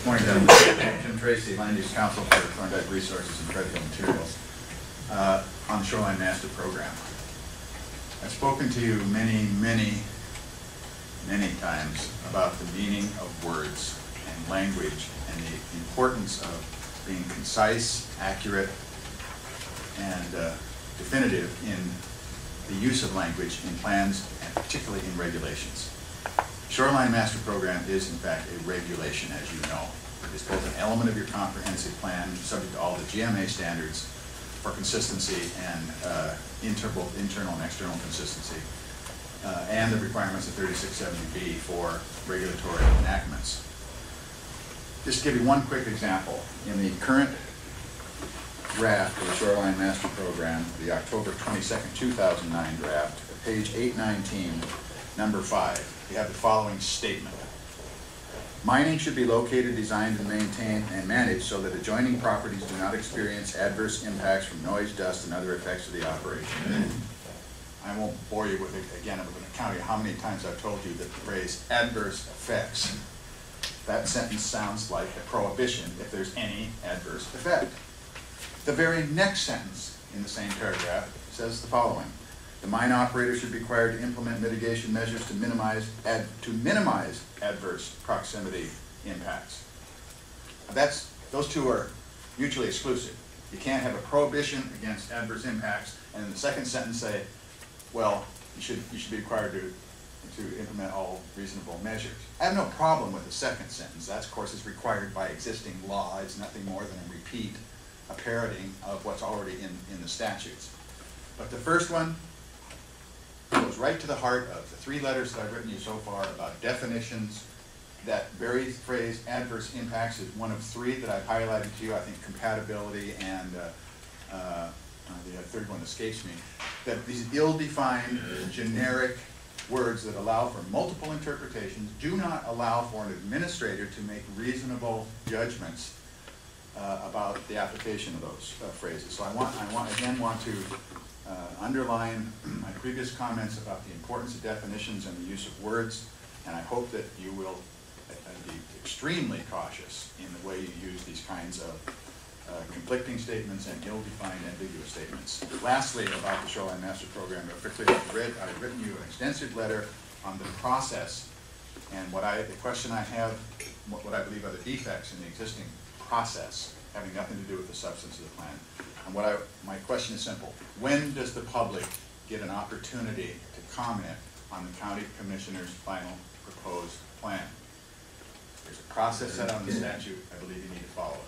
Morning, gentlemen. Jim Tracy, Land Use Council for Thorndike Resources and Critical Materials. On the Shoreline Master Program. I've spoken to you many times about the meaning of words and language and the importance of being concise, accurate, and definitive in the use of language in plans and particularly in regulations. Shoreline Master Program is in fact a regulation, as you know. It's both an element of your comprehensive plan, subject to all the GMA standards for consistency and both internal and external consistency, and the requirements of 3670B for regulatory enactments. Just to give you one quick example, in the current draft of the Shoreline Master Program, the October 22nd, 2009 draft, page 819, number 5, you have the following statement. Mining should be located, designed, and maintained and managed so that adjoining properties do not experience adverse impacts from noise, dust, and other effects of the operation. I won't bore you with it again. I'm going to count you how many times I've told you that the phrase adverse effects. That sentence sounds like a prohibition if there's any adverse effect. The very next sentence in the same paragraph says the following. The mine operator should be required to implement mitigation measures to minimize adverse proximity impacts. Those two are mutually exclusive. You can't have a prohibition against adverse impacts and in the second sentence say, well, you should be required to implement all reasonable measures. I have no problem with the second sentence. That, of course, is required by existing law. It's nothing more than a repeat, a parroting of what's already in the statutes. But the first one goes right to the heart of the 3 letters that I've written you so far about definitions. That very phrase, adverse impacts, is one of 3 that I've highlighted to you. I think compatibility and the third one escapes me. That these ill-defined, generic words that allow for multiple interpretations do not allow for an administrator to make reasonable judgments about the application of those phrases. So I again want to underline my previous comments about the importance of definitions and the use of words, and I hope that you will be extremely cautious in the way you use these kinds of conflicting statements and ill-defined ambiguous statements. Lastly, about the Shoreline Master Program, I've written you an extensive letter on the process and the question I have, what I believe are the defects in the existing process, having nothing to do with the substance of the plan. And my question is simple. When does the public get an opportunity to comment on the county commissioner's final proposed plan? There's a process set out in the statute. I believe you need to follow it.